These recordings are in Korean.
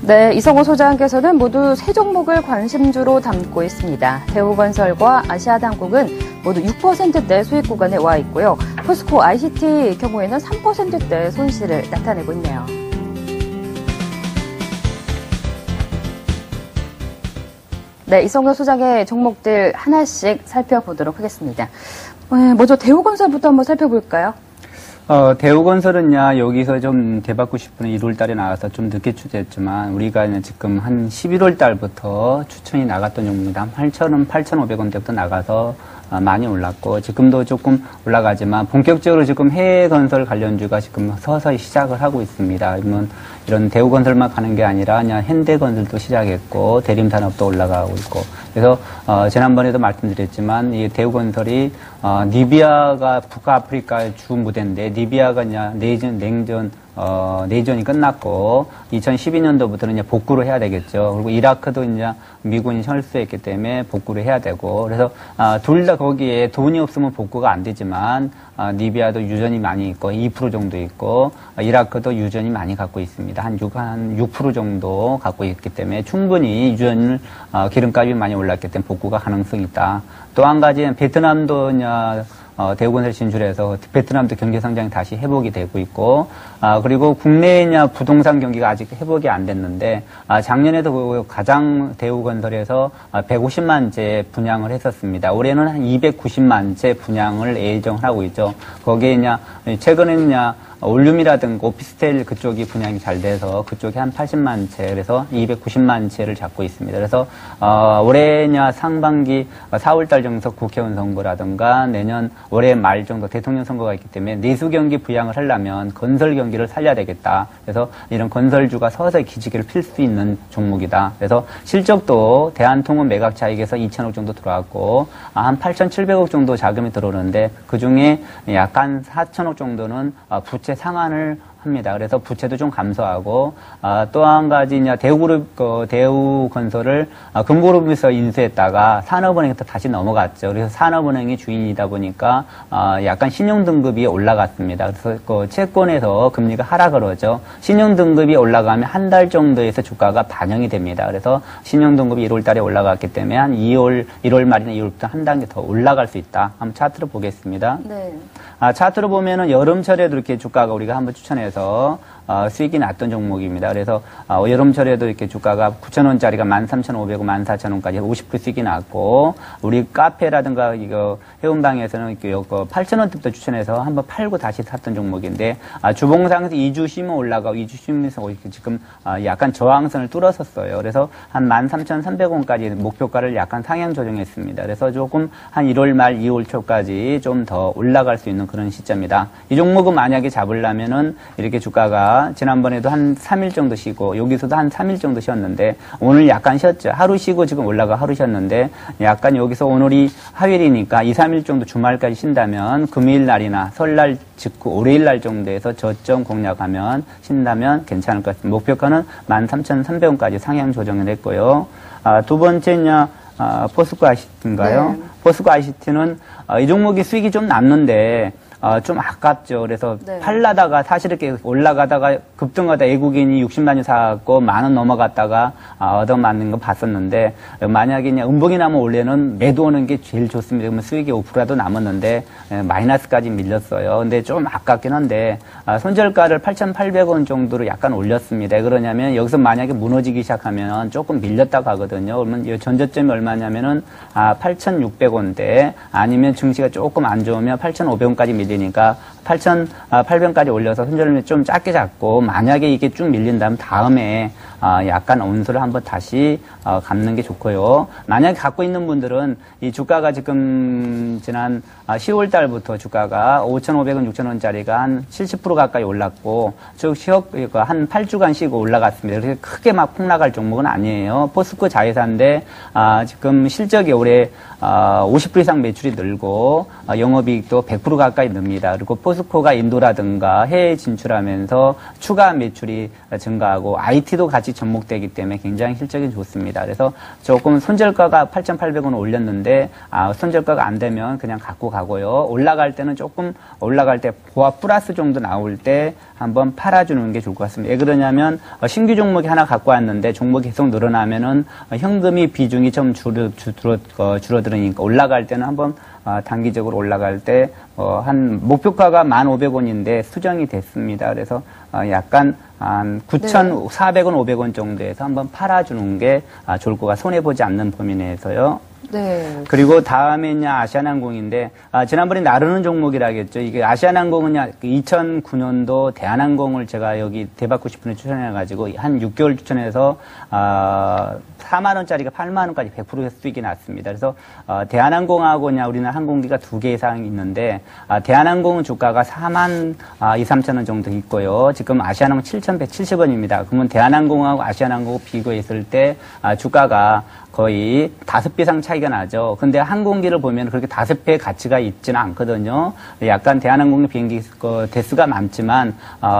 네, 이성호 소장께서는 모두 세 종목을 관심주로 담고 있습니다. 대우건설과 아시아당국은 모두 6%대 수익 구간에 와 있고요. 포스코 ICT 경우에는 3%대 손실을 나타내고 있네요. 네, 이성호 소장의 종목들 하나씩 살펴보도록 하겠습니다. 먼저 대우건설부터 한번 살펴볼까요? 대우건설은요, 여기서 좀 대받고 싶은 1월 달에 나와서 좀 늦게 추천했지만, 우리가 지금 한 11월 달부터 추천이 나갔던 종목입니다. 한 8,000원, 8,500원대부터 나가서 많이 올랐고, 지금도 조금 올라가지만, 본격적으로 지금 해외건설 관련주가 지금 서서히 시작을 하고 있습니다. 그러면 이런 대우건설만 가는 게 아니라, 그냥 현대건설도 시작했고, 대림산업도 올라가고 있고, 그래서, 지난번에도 말씀드렸지만, 이 대우건설이, 리비아가 북아프리카의 주 무대인데, 리비아가 내전이 끝났고, 2012년도부터는 이제 복구를 해야 되겠죠. 그리고 이라크도 이제 미군이 철수했기 때문에 복구를 해야 되고, 그래서, 둘 다 거기에 돈이 없으면 복구가 안 되지만, 리비아도 유전이 많이 있고, 2% 정도 있고, 이라크도 유전이 많이 갖고 있습니다. 한 6% 정도 갖고 있기 때문에 충분히 유전을, 기름값이 많이 올랐기 때문에 복구가 가능성이 있다. 또 한 가지는 베트남도 대우건설 진출해서 베트남도 경제 성장이 다시 회복이 되고 있고, 그리고 국내의 부동산 경기가 아직 회복이 안 됐는데, 작년에도 가장 대우건설에서 150만 채 분양을 했었습니다. 올해는 한 290만 채 분양을 예정을 하고 있죠. 거기에 최근에는 올룸이라든가 오피스텔 그쪽이 분양이 잘 돼서 그쪽이 한 80만 채, 그래서 290만 채를 잡고 있습니다. 그래서, 올해 상반기 4월달 정도 국회의원 선거라든가 내년 올해 말 정도 대통령 선거가 있기 때문에 내수 경기 부양을 하려면 건설 경기를 살려야 되겠다. 그래서 이런 건설주가 서서히 기지개를 필 수 있는 종목이다. 그래서 실적도 대한통운 매각 차익에서 2천억 정도 들어왔고, 한 8,700억 정도 자금이 들어오는데 그 중에 약간 4천억 정도는 부채 상환을 합니다. 그래서 부채도 좀 감소하고, 또 한 가지 대우건설을 금고그룹에서 인수했다가 산업은행에서 다시 넘어갔죠. 그래서 산업은행이 주인이다 보니까 약간 신용등급이 올라갔습니다. 그래서 채권에서 금리가 하락을 하죠. 신용등급이 올라가면 한 달 정도에서 주가가 반영이 됩니다. 그래서 신용등급이 1월 달에 올라갔기 때문에 한 1월 말이나 2월부터 한 단계 더 올라갈 수 있다. 한번 차트로 보겠습니다. 네. 차트로 보면은 여름철에도 이렇게 주가가 우리가 한번 추천해서 수익이 났던 종목입니다. 그래서 여름철에도 이렇게 주가가 9,000원짜리가 13,500원, 14,000원까지 50% 수익이 났고, 우리 카페라든가 이거 해운방에서는 이렇게 8,000원대부터 추천해서 한번 팔고 다시 샀던 종목인데, 주봉상에서 2주 쉬면 올라가고 2주 쉬면서 지금 약간 저항선을 뚫었었어요. 그래서 한 13,300원까지 목표가를 약간 상향 조정했습니다. 그래서 조금 한 1월 말 2월 초까지 좀 더 올라갈 수 있는 그런 시점이다. 이 종목은 만약에 잡으려면은 이렇게 주가가 지난번에도 한 3일 정도 쉬고 여기서도 한 3일 정도 쉬었는데 오늘 약간 쉬었죠. 하루 쉬고 지금 올라가 하루 쉬었는데 약간 여기서 오늘이 화요일이니까 2, 3일 정도 주말까지 쉰다면 금요일 날이나 설날 직후 월요일 날 정도에서 저점 공략하면 쉰다면 괜찮을 것 같습니다. 목표가는 13,300원까지 상향 조정을 했고요. 두 번째는 포스코 ICT인가요? 네. 포스코 ICT는 이 종목이 수익이 좀 남는데 좀 아깝죠. 그래서 네. 팔라다가 사실 이렇게 올라가다가 급등하다 외국인이 60만 원 사갖고 10,000원 넘어갔다가 얻어맞는 거 봤었는데, 만약에 그냥 음봉이 나면 원래는 매도하는 게 제일 좋습니다. 그러면 수익이 5%라도 남았는데 마이너스까지 밀렸어요. 근데 좀 아깝긴 한데 손절가를 8,800원 정도로 약간 올렸습니다. 왜 그러냐면 여기서 만약에 무너지기 시작하면 조금 밀렸다고 하거든요. 그러면 이 전저점이 얼마냐면은 8,600원대, 아니면 증시가 조금 안 좋으면 8,500원까지 밀리니까 8,800원까지 올려서 손절을 좀 작게 잡고, 만약에 이게 쭉 밀린다면 다음에 약간 온수를 한번 다시 갚는 게 좋고요. 만약에 갖고 있는 분들은 이 주가가 지금 지난 10월 달부터 주가가 5,500원, 6,000원짜리가 한 70% 가까이 올랐고, 즉 한 8주간 쉬고 올라갔습니다. 그래서 크게 막 폭락할 종목은 아니에요. 포스코 자회사인데 지금 실적이 올해 50% 이상 매출이 늘고 영업이익도 100% 가까이 늡니다. 그리고 포스코가 인도라든가 해외 진출하면서 추가 매출이 증가하고 IT도 같이 접목되기 때문에 굉장히 실적이 좋습니다. 그래서 조금 손절가가 8,800원 올렸는데 손절가가 안 되면 그냥 갖고 가고요. 올라갈 때는 조금 올라갈 때 보합 플러스 정도 나올 때 한번 팔아주는 게 좋을 것 같습니다. 왜 그러냐면 신규 종목이 하나 갖고 왔는데 종목이 계속 늘어나면은 현금이 비중이 좀 줄어들으니까 올라갈 때는 한번 단기적으로 올라갈 때 한 목표가가 1,500원인데 수정이 됐습니다. 그래서 약간 한 9,400원, 500원 정도에서 한번 팔아주는 게 좋을 것 같아요. 손해보지 않는 범위 내에서요. 네. 그리고 다음에는 아시아나항공인데 지난번에 나르는 종목이라겠죠. 이게 아시아나항공은 2009년도 대한항공을 제가 여기 대박 90분에 추천해가지고 한 6개월 추천해서 4만 원짜리가 8만 원까지 100% 수익이 났습니다. 그래서 대한항공하고 우리나라 항공기가 2개 이상 있는데 대한항공은 주가가 4만 2, 3천 원 정도 있고요. 지금 아시아나항공 7,170원입니다. 그러면 대한항공하고 아시아나항공 비교했을 때 주가가 거의 5배 이상 차이가 나죠. 근데 항공기를 보면 그렇게 5배의 가치가 있지는 않거든요. 약간 대한항공 비행기 대수가 많지만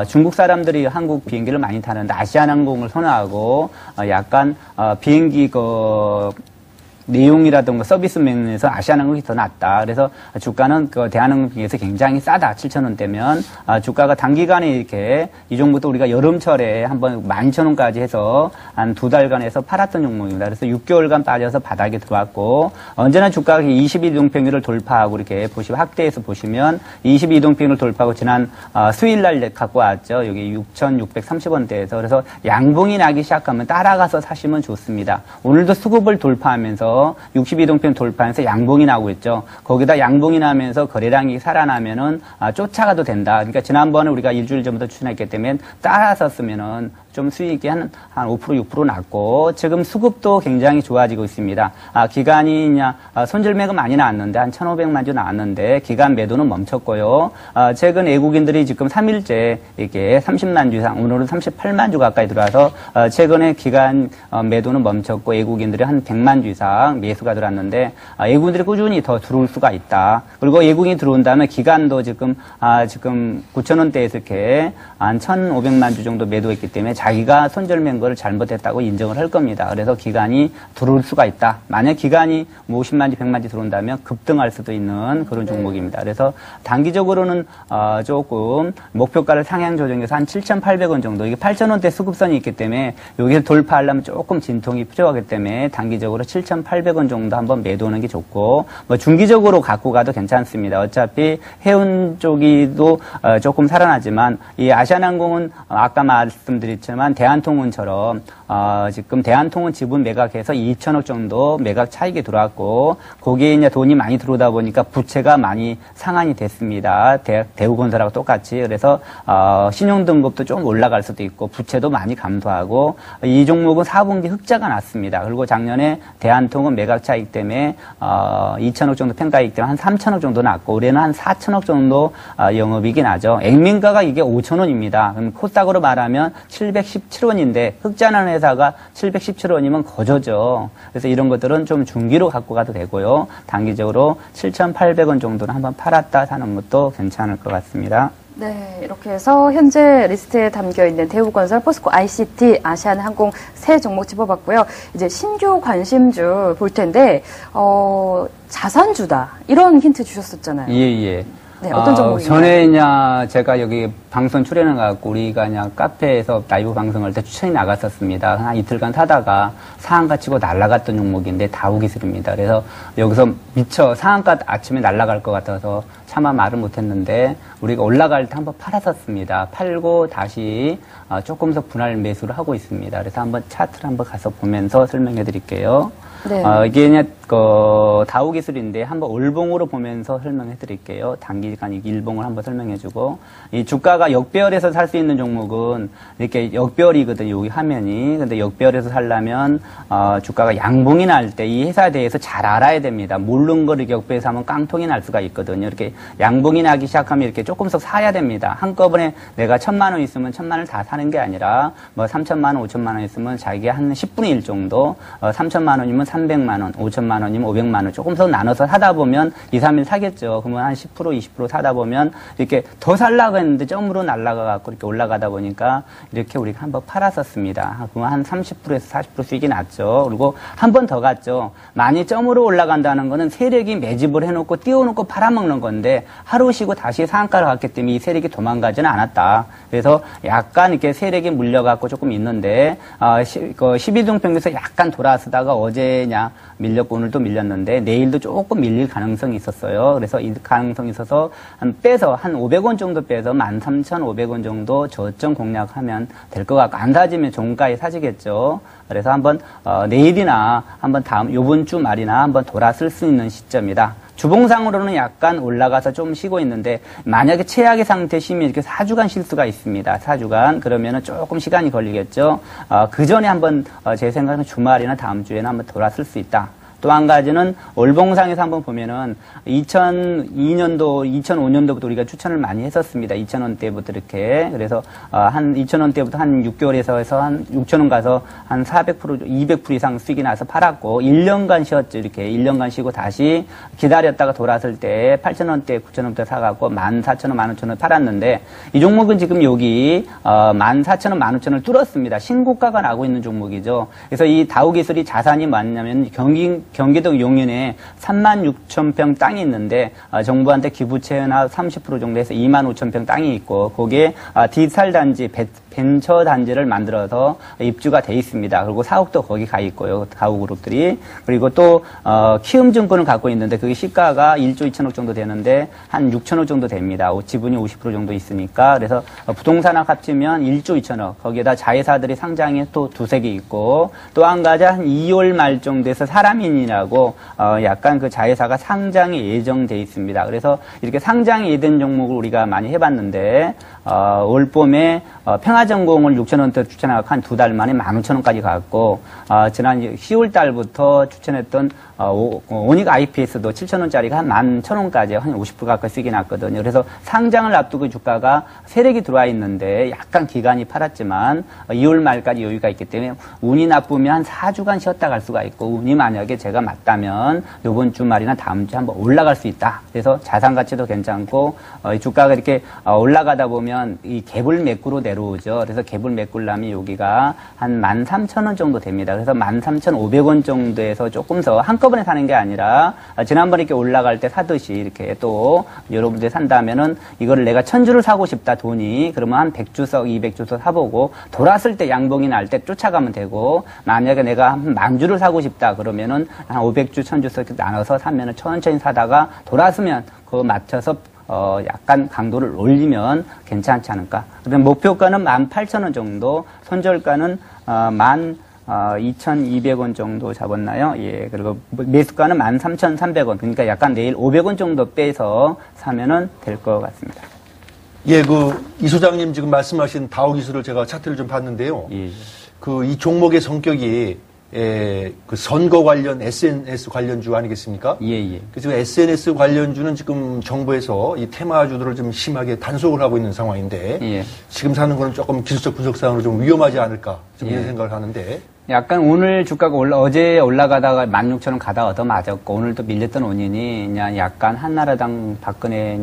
중국 사람들이 한국 비행기를 많이 타는데 아시아나항공을 선호하고 약간 비행기 내용이라든가 서비스 면에서 아시아나항공이 더 낫다. 그래서 주가는 대한항공 비해서 굉장히 싸다. 7,000원대면 주가가 단기간에 이렇게 이 종목도 우리가 여름철에 한번 11,000원까지 해서 한 2달간 해서 팔았던 종목입니다. 그래서 6개월간 빠져서 바닥에 들어왔고 언제나 주가가 22이동평균을 돌파하고 이렇게 확대해서 보시면 22이동평균을 돌파하고 지난 수요일 날 갖고 왔죠. 여기 6,630원대에서 그래서 양봉이 나기 시작하면 따라가서 사시면 좋습니다. 오늘도 수급을 돌파하면서 62동평 돌파해서 양봉이 나오고 있죠. 거기다 양봉이 나면서 거래량이 살아나면은 쫓아가도 된다. 그러니까 지난번에 우리가 일주일 전부터 추천했기 때문에 따라서 쓰면은 좀 수익이 한 5%, 6% 났고 지금 수급도 굉장히 좋아지고 있습니다. 기간이 손절매가 많이 나왔는데 한 1,500만 주 나왔는데 기간 매도는 멈췄고요. 최근 외국인들이 지금 3일째 이렇게 30만 주 이상, 오늘은 38만 주 가까이 들어와서 최근에 기간 매도는 멈췄고 외국인들이 한 100만 주 이상 매수가 들어왔는데 외국인들이 꾸준히 더 들어올 수가 있다. 그리고 외국인이 들어온다면 기간도 지금 9,000원대에서 이렇게 한 1,500만 주 정도 매도했기 때문에 자기가 손절맨 거를 잘못했다고 인정을 할 겁니다. 그래서 기간이 들어올 수가 있다. 만약 기간이 50만 주, 100만 주 들어온다면 급등할 수도 있는 그런 종목입니다. 그래서 단기적으로는 조금 목표가를 상향 조정해서 한 7,800원 정도, 이게 8,000원대 수급선이 있기 때문에 여기를 돌파하려면 조금 진통이 필요하기 때문에 단기적으로 7,800원 정도 한번 매도하는 게 좋고 중기적으로 갖고 가도 괜찮습니다. 어차피 해운 쪽이도 조금 살아나지만 이 아시아나항공은 아까 말씀드렸지만 대한통운처럼 지금 대한통운 지분 매각해서 2천억 정도 매각 차익이 들어왔고 거기에 이제 돈이 많이 들어오다 보니까 부채가 많이 상환이 됐습니다. 대우건설하고 똑같이. 그래서 신용등급도 좀 올라갈 수도 있고 부채도 많이 감소하고 이 종목은 4분기 흑자가 났습니다. 그리고 작년에 대한통운 매각 차익 때문에 2천억 정도 평가이기 때문에 한 3천억 정도 났고 올해는 한 4천억 정도 영업이익이 나죠. 액면가가 이게 5천원입니다. 그럼 코스닥으로 말하면 717원인데 흑자나는 회사가 717원이면 거저죠. 그래서 이런 것들은 좀 중기로 갖고 가도 되고요. 단기적으로 7,800원 정도는 한번 팔았다 사는 것도 괜찮을 것 같습니다. 네, 이렇게 해서 현재 리스트에 담겨있는 대우건설, 포스코, ICT, 아시아나항공 세 종목 짚어봤고요. 이제 신규 관심주 볼 텐데 자산주다 이런 힌트 주셨었잖아요. 예. 네, 어떤 종목인가요? 전에 제가 여기 방송 출연해갖고 우리가 카페에서 라이브 방송할 때 추천이 나갔었습니다. 한 이틀간 사다가 상한가 치고 날아갔던 종목인데 다우기술입니다. 그래서 여기서 미처 상한가 아침에 날아갈 것 같아서 차마 말을 못했는데 우리가 올라갈 때 한번 팔았었습니다. 팔고 다시 조금 더 분할 매수를 하고 있습니다. 그래서 한번 차트를 한번 가서 보면서 설명해 드릴게요. 네. 이게 다우기술인데 한번 월봉으로 보면서 설명해 드릴게요. 단기간 일봉을 한번 설명해 주고 이 주가가 역배열에서 살 수 있는 종목은 이렇게 역배열이거든요. 여기 화면이. 근데 역배열에서 살려면 주가가 양봉이 날 때 이 회사에 대해서 잘 알아야 됩니다. 모르는 거를 역배열에서 하면 깡통이 날 수가 있거든요. 이렇게 양봉이 나기 시작하면 이렇게 조금씩 사야 됩니다. 한꺼번에 내가 1,000만 원 있으면 1,000만 원을 다 사는 게 아니라 3,000만 원, 5,000만 원 있으면 자기가 한 10분의 1 정도 3,000만 원이면 300만 원, 5,000만 원이면 500만 원 조금 더 나눠서 사다 보면 2, 3일 사겠죠. 그러면 한 10%, 30% 사다 보면 이렇게 더 살라고 했는데 점으로 날아가갖고 이렇게 올라가다 보니까 이렇게 우리가 한번 팔았었습니다. 그러면 한 30%에서 40% 수익이 났죠. 그리고 한 번 더 갔죠. 많이 점으로 올라간다는 거는 세력이 매집을 해놓고 띄워놓고 팔아먹는 건데 하루 쉬고 다시 상한가를 갔기 때문에 이 세력이 도망가지는 않았다. 그래서 약간 이렇게 세력이 물려갖고 조금 있는데 12등 평균에서 약간 돌아서다가 어제냐 밀렸고 오늘도 밀렸는데 내일도 조금 밀릴 가능성이 있었어요. 그래서 이 가능성이 있어서 한 500원 정도 빼서 13,500원 정도 저점 공략하면 될 것 같고 안 사지면 종가에 사지겠죠. 그래서 한번 내일이나 한번 요번 주 말이나 한번 돌아설 수 있는 시점이다. 주봉상으로는 약간 올라가서 좀 쉬고 있는데 만약에 최악의 상태시면 이렇게 4주간 쉴 수가 있습니다. 4주간 그러면은 조금 시간이 걸리겠죠. 그 전에 한번 제 생각에는 주말이나 다음 주에는 한번 돌아설 수 있다. 또 한 가지는 월봉상에서 한번 보면은 2002년도, 2005년도부터 우리가 추천을 많이 했었습니다. 2,000원대부터 이렇게. 그래서 한 2,000원대부터 한 6개월에서 해서 한 6,000원 가서 한 400%, 200% 이상 수익이 나서 팔았고 1년간 쉬었죠. 이렇게 1년간 쉬고 다시 기다렸다가 돌아설 때 8,000원대, 9,000원대 사갖고 14,000원, 15,000원 팔았는데 이 종목은 지금 여기 14,000원, 15,000원을 뚫었습니다. 신고가가 나고 있는 종목이죠. 그래서 이 다우기술이 자산이 뭐냐면 경기도 용인에 36,000평 땅이 있는데 정부한테 기부 체납 30% 정도 해서 25,000평 땅이 있고 거기에 디지털 단지 벤처 단지를 만들어서 입주가 돼 있습니다. 그리고 사옥도 거기 가 있고요. 다우그룹들이. 그리고 또 키움증권을 갖고 있는데 그게 시가가 1조 2천억 정도 되는데 한 6천억 정도 됩니다. 지분이 50% 정도 있으니까. 그래서 부동산학 합치면 1조 2천억. 거기에다 자회사들이 상장이 또 두세 개 있고 또 한 가지 한 2월 말 정도에서 사람인이라고 약간 그 자회사가 상장이 예정돼 있습니다. 그래서 이렇게 상장이 예된 종목을 우리가 많이 해봤는데 올 봄에 평화전공을 6,000원대 추천하고 한 두 달 만에 15,000원까지 갔고 지난 10월 달부터 추천했던 오닉 IPS도 7,000원짜리가 한 11,000원까지 한 50% 가까이 수익이 났거든요. 그래서 상장을 앞두고 주가가 세력이 들어와 있는데 약간 기간이 팔았지만 2월 말까지 여유가 있기 때문에 운이 나쁘면 한 4주간 쉬었다 갈 수가 있고 운이 만약에 제가 맞다면 이번 주말이나 다음 주에 한번 올라갈 수 있다. 그래서 자산 가치도 괜찮고 주가가 이렇게 올라가다 보면 이 갭을 메꾸로 내려오죠. 그래서 갭을 메꾸려면 여기가 한 13,000원 정도 됩니다. 그래서 13,500원 정도에서 조금 더 한꺼번에 사는 게 아니라 지난번에 이렇게 올라갈 때 사듯이 이렇게 또 여러분들이 산다면은 이거를 내가 1,000주를 사고 싶다 돈이 그러면 한 100주석 200주석 사보고 돌았을 때 양봉이 날 때 쫓아가면 되고 만약에 내가 한 10,000주를 사고 싶다 그러면은 한 500주 1,000주석 나눠서 사면은 천천히 사다가 돌았으면 그거 맞춰서 약간 강도를 올리면 괜찮지 않을까. 그다음 목표가는 18,000원 정도, 손절가는 12,200원 정도 잡았나요? 예. 그리고 매수가는 13,300원. 그러니까 약간 내일 500원 정도 빼서 사면은 될 것 같습니다. 예, 이 소장님 지금 말씀하신 다우기술을 제가 차트를 좀 봤는데요. 예. 이 종목의 성격이 그 선거 관련 SNS 관련주 아니겠습니까? 예. 그래서 SNS 관련주는 지금 정부에서 이 테마주들을 좀 심하게 단속을 하고 있는 상황인데 예. 지금 사는 거는 조금 기술적 분석상으로 좀 위험하지 않을까 좀 이런 예. 생각을 하는데 약간 오늘 주가가 어제 올라가다가 16,000원 가다가 얻어 맞았고 오늘 또 밀렸던 원인이 그냥 약간 한나라당 박근혜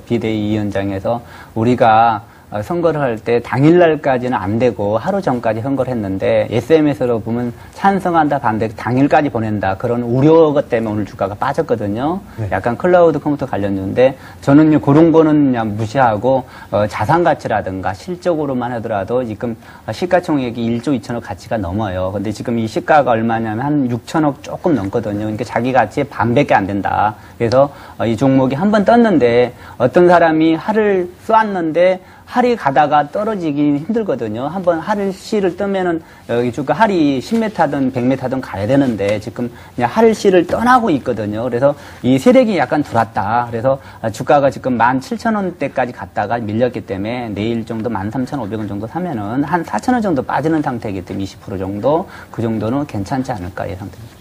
비대위원장에서 우리가 선거를 할 때 당일날까지는 안 되고 하루 전까지 선거를 했는데 SMS로 보면 찬성한다 반대 당일까지 보낸다 그런 우려 때문에 오늘 주가가 빠졌거든요. 네. 약간 클라우드 컴퓨터 관련주인데 저는 그런 거는 그냥 무시하고 자산 가치라든가 실적으로만 하더라도 지금 시가총액이 1조 2천억 가치가 넘어요. 근데 지금 이 시가가 얼마냐면 한 6천억 조금 넘거든요. 그러니까 자기 가치의 반밖에 안 된다. 그래서 이 종목이 한 번 떴는데 어떤 사람이 할을 쏘았는데 할이 가다가 떨어지기 힘들거든요. 한번 할을 씨를 뜨면은 여기 주가 할이 10m든 100m든 가야 되는데 지금 그냥 할 씨를 떠나고 있거든요. 그래서 이 세력이 약간 들어왔다. 그래서 주가가 지금 17,000원대까지 갔다가 밀렸기 때문에 내일 정도 13,500원 정도 사면은 한 4,000원 정도 빠지는 상태이기 때문에 20% 정도 그 정도는 괜찮지 않을까 예상됩니다.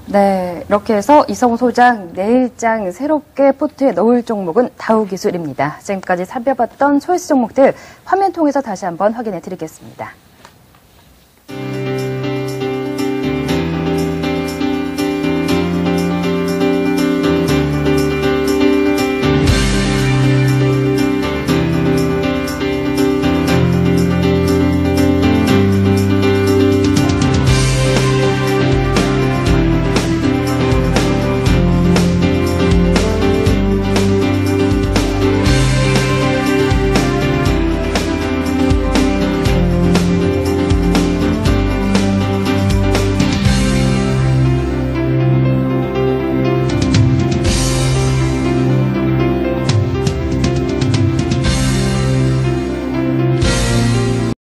네, 이렇게 해서 이성우 소장 내일장 새롭게 포트에 넣을 종목은 다우기술입니다. 지금까지 살펴봤던 초이스 종목들 화면 통해서 다시 한번 확인해 드리겠습니다.